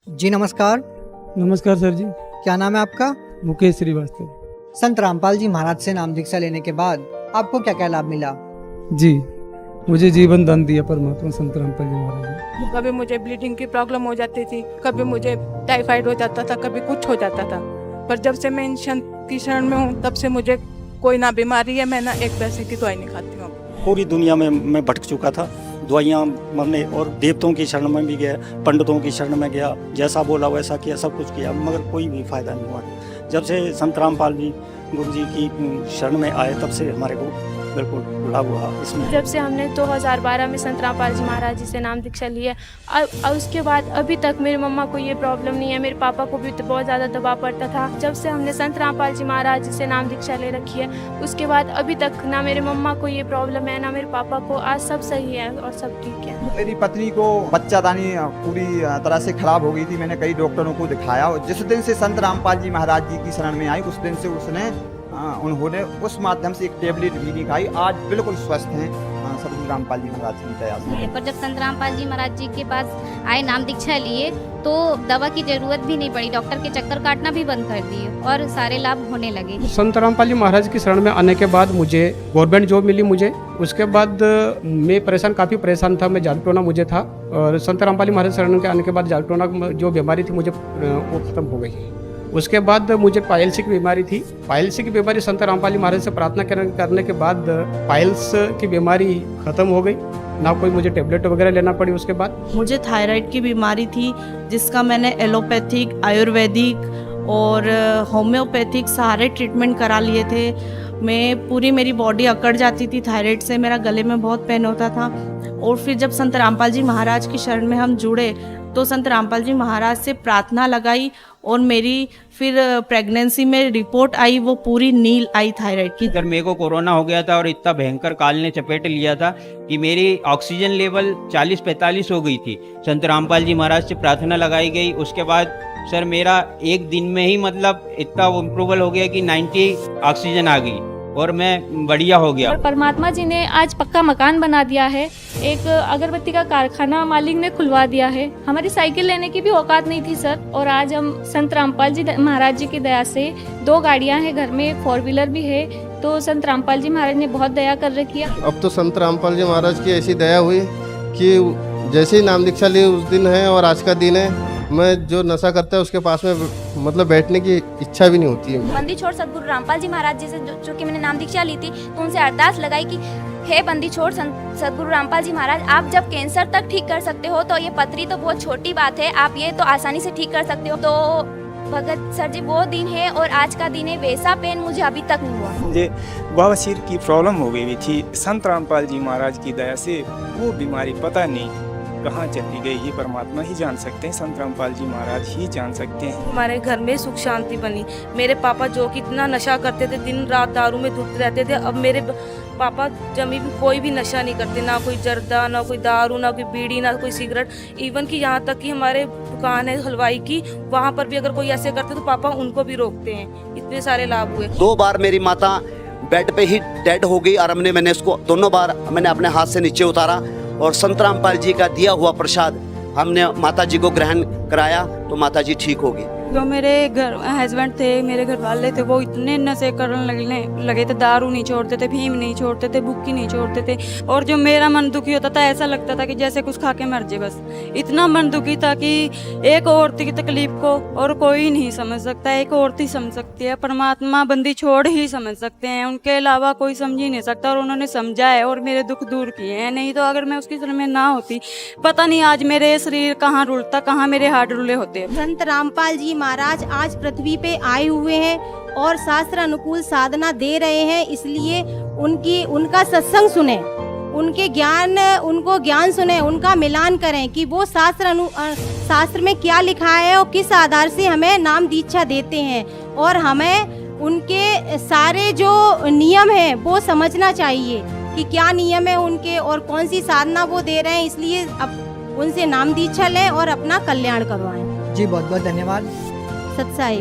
जी नमस्कार। नमस्कार सर जी। क्या नाम है आपका? मुकेश श्रीवास्तव। संत रामपाल जी महाराज से नाम दीक्षा लेने के बाद आपको क्या क्या लाभ मिला? जी, मुझे जीवन दान दिया परमात्मा संत रामपाल जी महाराज ने। कभी मुझे ब्लीडिंग की प्रॉब्लम हो जाती थी, कभी मुझे टाइफाइड हो जाता था, कभी कुछ हो जाता था। पर जब से मैं इन संत की शरण में हूँ तब से मुझे कोई ना बीमारी है, मैं ना एक पैसे की दवाई नहीं खाती हूँ। पूरी दुनिया में मैं भटक चुका था, दवाइयाँ मरने और देवताओं की शरण में भी गया, पंडितों की शरण में गया, जैसा बोला वैसा किया, सब कुछ किया, मगर कोई भी फायदा नहीं हुआ। जब से संत रामपाल जी गुरु जी की शरण में आए तब से हमारे को बिल्कुल लाभ हुआ इसमें। जब से हमने 2012 में संत रामपाल जी महाराज जी से नाम दीक्षा ली है, और उसके बाद अभी तक मेरी मम्मा को ये प्रॉब्लम नहीं है। मेरे पापा को भी तो बहुत ज़्यादा दबाव पड़ता था। जब से हमने संत रामपाल जी महाराज जी से नाम दीक्षा ले रखी है, उसके बाद अभी तक ना मेरे मम्मा को ये प्रॉब्लम है ना मेरे पापा को। आज सब सही है और सब ठीक है। मेरी पत्नी को बच्चादानी पूरी तरह से खराब हो गई थी। मैंने कई डॉक्टरों को दिखाया और जिस दिन से संत रामपाल जी महाराज जी की शरण में आई उस दिन से उन्होंने उस माध्यम से एक टेबलेट भी नहीं खाई। आज बिल्कुल स्वस्थ हैं संत रामपाल जी महाराज की दया से। पर जब संत रामपाल जी महाराज जी के पास आए, नाम दीक्षा लिए, तो दवा की जरूरत भी नहीं पड़ी, डॉक्टर के चक्कर काटना भी बंद कर दिए और सारे लाभ होने लगे। संत रामपाल जी महाराज की शरण में आने के बाद मुझे गवर्नमेंट जॉब मिली मुझे। उसके बाद मैं काफ़ी परेशान था, मैं जागटोना मुझे था, और संत रामपाल जी महाराज शरण के आने के बाद जागटोना जो बीमारी थी मुझे वो खत्म हो गई। उसके बाद मुझे पाइल्स की बीमारी थी। पाइल्स की बीमारी संत रामपाल जी महाराज से प्रार्थना करने के बाद पाइल्स की बीमारी खत्म हो गई, ना कोई मुझे टेबलेट वगैरह लेना पड़ी। उसके बाद मुझे थायराइड की बीमारी थी, जिसका मैंने एलोपैथिक, आयुर्वेदिक और होम्योपैथिक सारे ट्रीटमेंट करा लिए थे। मेरी बॉडी अकड़ जाती थी थायराइड से, मेरा गले में बहुत पेन होता था। और फिर जब संत रामपाल जी महाराज की शरण में हम जुड़े तो संत रामपाल जी महाराज से प्रार्थना लगाई और मेरी फिर प्रेगनेंसी में रिपोर्ट आई, वो पूरी नील आई थायराइड की। जब मेरे को कोरोना हो गया था और इतना भयंकर काल ने चपेट लिया था कि मेरी ऑक्सीजन लेवल 40-45 हो गई थी। संत रामपाल जी महाराज से प्रार्थना लगाई गई। उसके बाद सर मेरा एक दिन में ही मतलब इतना इम्प्रूवल हो गया कि 90 ऑक्सीजन आ गई और मैं बढ़िया हो गया। और परमात्मा जी ने आज पक्का मकान बना दिया है, एक अगरबत्ती का कारखाना मालिक ने खुलवा दिया है। हमारी साइकिल लेने की भी औकात नहीं थी सर, और आज हम संत रामपाल जी महाराज जी की दया से 2 गाड़ियां हैं घर में, 4 व्हीलर भी है। तो संत रामपाल जी महाराज ने बहुत दया कर रखी है। अब तो संत रामपाल जी महाराज की ऐसी दया हुई कि जैसे ही नाम दीक्षा ली उस दिन है और आज का दिन है, मैं जो नशा करता है उसके पास में मतलब बैठने की इच्छा भी नहीं होती है। बंदी छोड़ सदगुरु रामपाल जी महाराज जी से जो कि मैंने नाम दीक्षा ली थी, तो उनसे अरदास लगाई कि हे बंदी छोड़ सदगुरु रामपाल जी महाराज, आप जब कैंसर तक ठीक कर सकते हो तो ये पथरी तो बहुत छोटी बात है, आप ये तो आसानी से ठीक कर सकते हो। तो भगत सर जी वो दिन है और आज का दिन है, वैसा पेन मुझे अभी तक नहीं हुआ। मुझे बवासीर की प्रॉब्लम हो गई थी, संत रामपाल जी महाराज की दया से वो बीमारी पता नहीं कहाँ चली गई, ये परमात्मा ही जान सकते हैं, संत रामपाल जी महाराज ही जान सकते हैं। हमारे घर में सुख शांति बनी। मेरे पापा जो कि इतना नशा करते थे, दिन रात दारू में धुत रहते थे, अब मेरे पापा जमी भी कोई भी नशा नहीं करते, ना कोई जर्दा, ना कोई दारू, ना कोई बीड़ी, ना कोई सिगरेट। इवन कि यहाँ तक कि हमारे दुकान है हलवाई की, वहाँ पर भी अगर कोई ऐसे करते तो पापा उनको भी रोकते हैं। इतने सारे लाभ हुए। 2 बार मेरी माता बेड पे ही डेड हो गई और मैंने उसको दोनों बार मैंने अपने हाथ से नीचे उतारा और संत रामपाल जी का दिया हुआ प्रसाद हमने माता जी को ग्रहण कराया तो माता जी ठीक हो गई। जो मेरे हस्बैंड थे, मेरे घर वाले थे, वो इतने नशे करने लगे थे, दारू नहीं छोड़ते थे, भीम नहीं छोड़ते थे, भुक्की नहीं छोड़ते थे। और जो मेरा मन दुखी होता था, ऐसा लगता था कि जैसे कुछ खा के मर जाए बस। इतना मन दुखी था कि एक औरत की तकलीफ को और कोई नहीं समझ सकता, एक औरत ही समझ सकती है। परमात्मा बंदी छोड़ ही समझ सकते हैं, उनके अलावा कोई समझ ही नहीं सकता। और उन्होंने समझा है और मेरे दुख दूर किए हैं। नहीं तो अगर मैं उसकी शरण में ना होती, पता नहीं आज मेरे शरीर कहाँ रुलता, कहाँ मेरे हाथ रुले होते। संत रामपाल जी महाराज आज पृथ्वी पे आए हुए हैं और शास्त्र अनुकूल साधना दे रहे हैं, इसलिए उनका सत्संग सुने, उनको ज्ञान सुने, उनका मिलान करें कि वो शास्त्र में क्या लिखा है और किस आधार से हमें नाम दीक्षा देते हैं। और हमें उनके सारे जो नियम हैं वो समझना चाहिए कि क्या नियम है उनके और कौन सी साधना वो दे रहे हैं। इसलिए अब उनसे नाम दीक्षा लें और अपना कल्याण करवाएं। जी बहुत बहुत धन्यवाद। सत्साई।